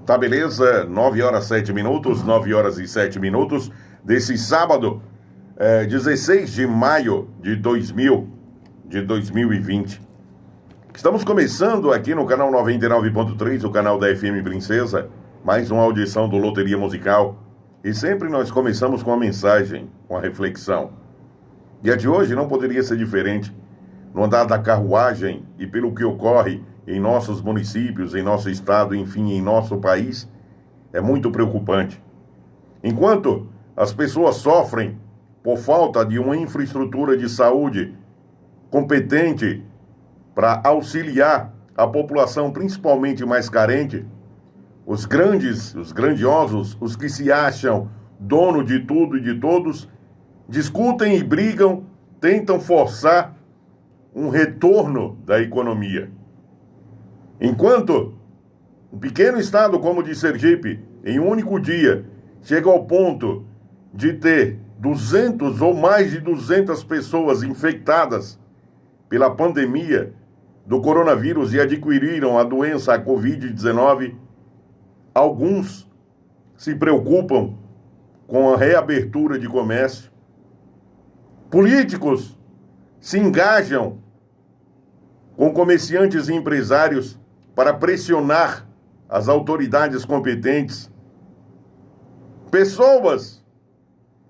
Tá beleza? 9 horas 7 minutos, 9 horas e 7 minutos desse sábado, 16 de maio de 2020. Estamos começando aqui no canal 99.3, o canal da FM Princesa, mais uma audição do Loteria Musical. E sempre nós começamos com a mensagem, com a reflexão. Dia de hoje não poderia ser diferente. No andar da carruagem e pelo que ocorre em nossos municípios, em nosso estado, enfim, em nosso país, é muito preocupante. Enquanto as pessoas sofrem por falta de uma infraestrutura de saúde competente para auxiliar a população, principalmente mais carente, os grandes, os grandiosos, os que se acham dono de tudo e de todos, discutem e brigam, tentam forçar um retorno da economia. Enquanto um pequeno estado como o de Sergipe, em um único dia, chega ao ponto de ter 200 ou mais de 200 pessoas infectadas pela pandemia do coronavírus e adquiriram a doença, a Covid-19, alguns se preocupam com a reabertura de comércio. Políticos se engajam com comerciantes e empresários para pressionar as autoridades competentes. Pessoas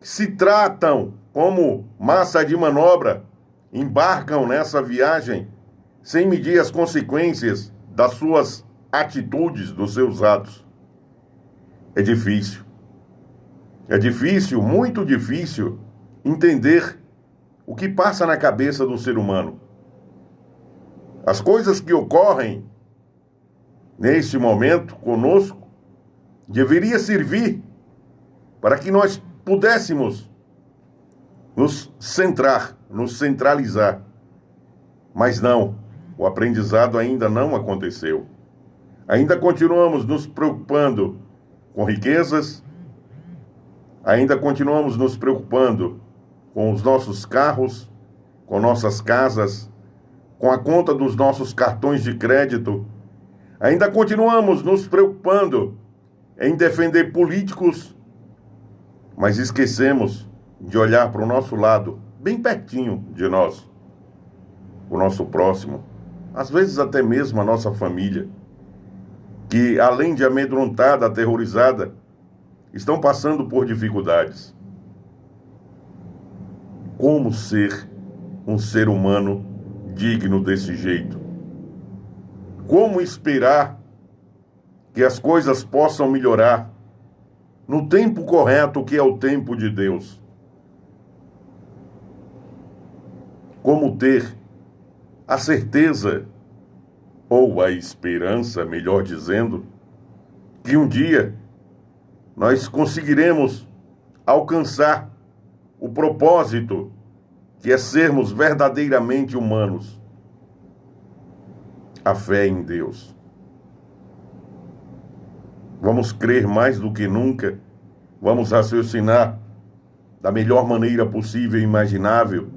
que se tratam como massa de manobra embarcam nessa viagem sem medir as consequências das suas atitudes, dos seus atos. É difícil, muito difícil, entender o que passa na cabeça do ser humano. As coisas que ocorrem neste momento conosco deveria servir para que nós pudéssemos nos centrar, nos centralizar. Mas não, o aprendizado ainda não aconteceu. Ainda continuamos nos preocupando com riquezas, ainda continuamos nos preocupando com os nossos carros, com nossas casas, com a conta dos nossos cartões de crédito. Ainda continuamos nos preocupando em defender políticos, mas esquecemos de olhar para o nosso lado, bem pertinho de nós, o nosso próximo, às vezes até mesmo a nossa família, que além de amedrontada, aterrorizada, estão passando por dificuldades. Como ser um ser humano digno desse jeito? Como esperar que as coisas possam melhorar no tempo correto, que é o tempo de Deus? Como ter a certeza, ou a esperança, melhor dizendo, que um dia nós conseguiremos alcançar o propósito, que é sermos verdadeiramente humanos? A fé em Deus. Vamos crer mais do que nunca, vamos raciocinar da melhor maneira possível e imaginável,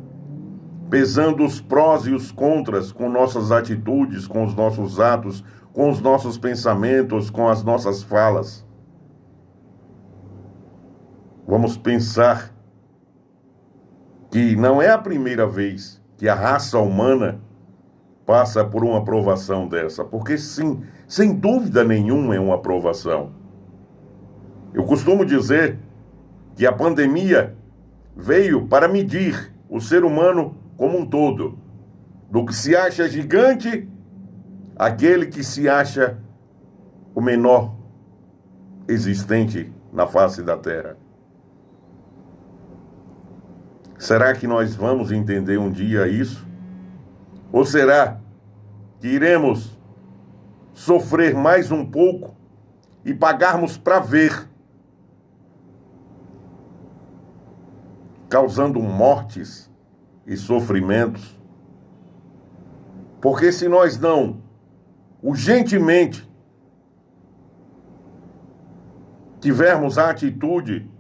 pesando os prós e os contras com nossas atitudes, com os nossos atos, com os nossos pensamentos, com as nossas falas. Vamos pensar que não é a primeira vez que a raça humana passa por uma provação dessa, porque sim, sem dúvida nenhuma é uma provação. Eu costumo dizer que a pandemia veio para medir o ser humano como um todo, do que se acha gigante, aquele que se acha o menor existente na face da Terra. Será que nós vamos entender um dia isso? Ou será que iremos sofrer mais um pouco e pagarmos para ver, causando mortes e sofrimentos? Porque se nós não urgentemente tivermos a atitude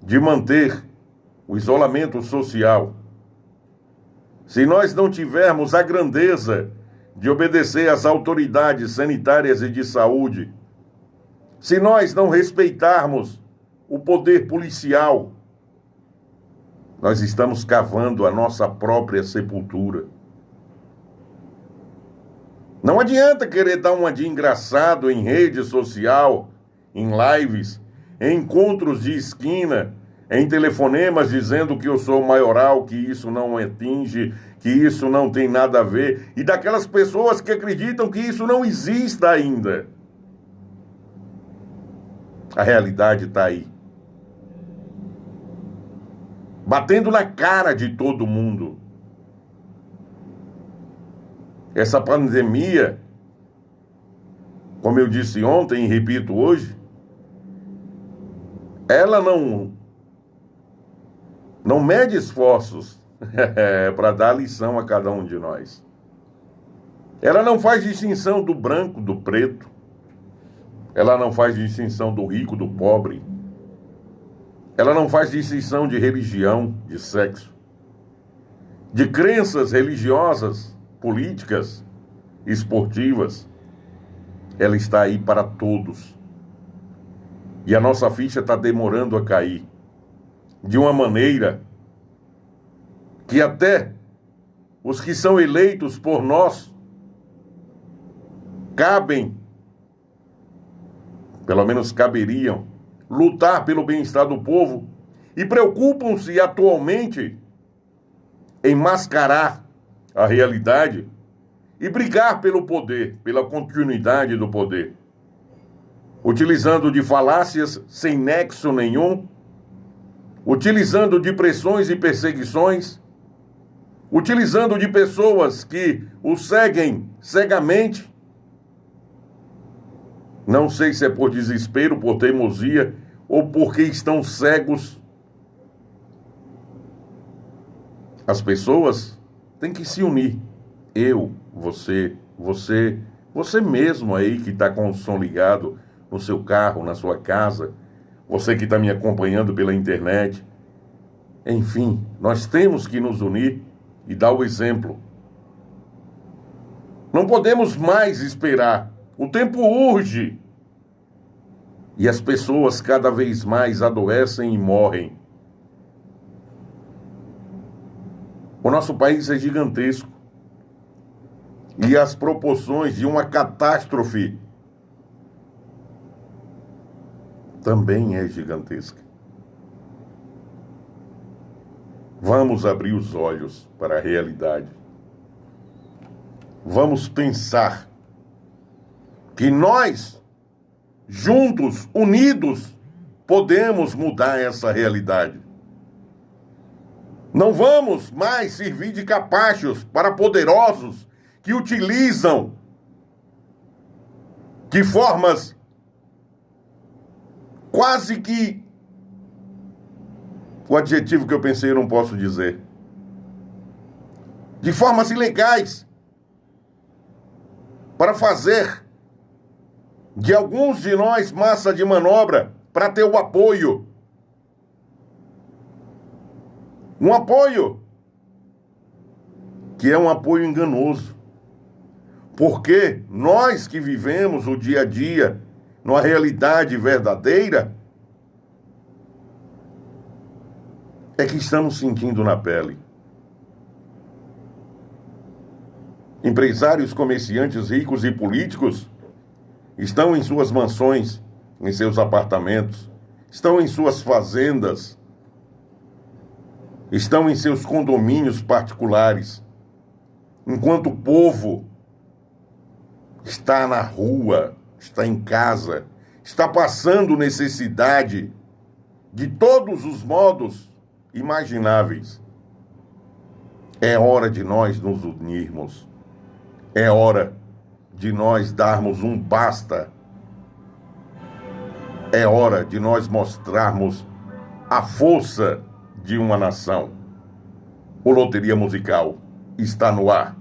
de manter o isolamento social, se nós não tivermos a grandeza de obedecer às autoridades sanitárias e de saúde, se nós não respeitarmos o poder policial, nós estamos cavando a nossa própria sepultura. Não adianta querer dar uma de engraçado em rede social, em lives, em encontros de esquina, em telefonemas dizendo que eu sou maioral, que isso não atinge, que isso não tem nada a ver, e daquelas pessoas que acreditam que isso não exista ainda. A realidade está aí, batendo na cara de todo mundo. Essa pandemia, como eu disse ontem e repito hoje, ela não mede esforços para dar lição a cada um de nós. Ela não faz distinção do branco, do preto. Ela não faz distinção do rico, do pobre. Ela não faz distinção de religião, de sexo, de crenças religiosas, políticas, esportivas. Ela está aí para todos. E a nossa ficha está demorando a cair de uma maneira que até os que são eleitos por nós pelo menos caberiam, lutar pelo bem-estar do povo e preocupam-se atualmente em mascarar a realidade e brigar pelo poder, pela continuidade do poder, utilizando de falácias sem nexo nenhum, utilizando de pressões e perseguições, utilizando de pessoas que o seguem cegamente. Não sei se é por desespero, por teimosia ou porque estão cegos. As pessoas têm que se unir. Eu, você mesmo aí que está com o som ligado no seu carro, na sua casa, você que está me acompanhando pela internet. Enfim, nós temos que nos unir e dar o exemplo. Não podemos mais esperar. O tempo urge. E as pessoas cada vez mais adoecem e morrem. O nosso país é gigantesco. E as proporções de uma catástrofe também é gigantesca. Vamos abrir os olhos para a realidade. Vamos pensar que nós, juntos, unidos, podemos mudar essa realidade. Não vamos mais servir de capachos para poderosos que utilizam de formas quase que... O adjetivo que eu pensei eu não posso dizer. De formas ilegais. Para fazer de alguns de nós massa de manobra para ter o apoio. Um apoio que é um apoio enganoso. Porque nós que vivemos o dia a dia numa realidade verdadeira é que estamos sentindo na pele. Empresários, comerciantes, ricos e políticos estão em suas mansões, em seus apartamentos, estão em suas fazendas, estão em seus condomínios particulares, enquanto o povo está na rua, está em casa, está passando necessidade de todos os modos imagináveis. É hora de nós nos unirmos. É hora de nós darmos um basta. É hora de nós mostrarmos a força de uma nação. O Loteria Musical está no ar.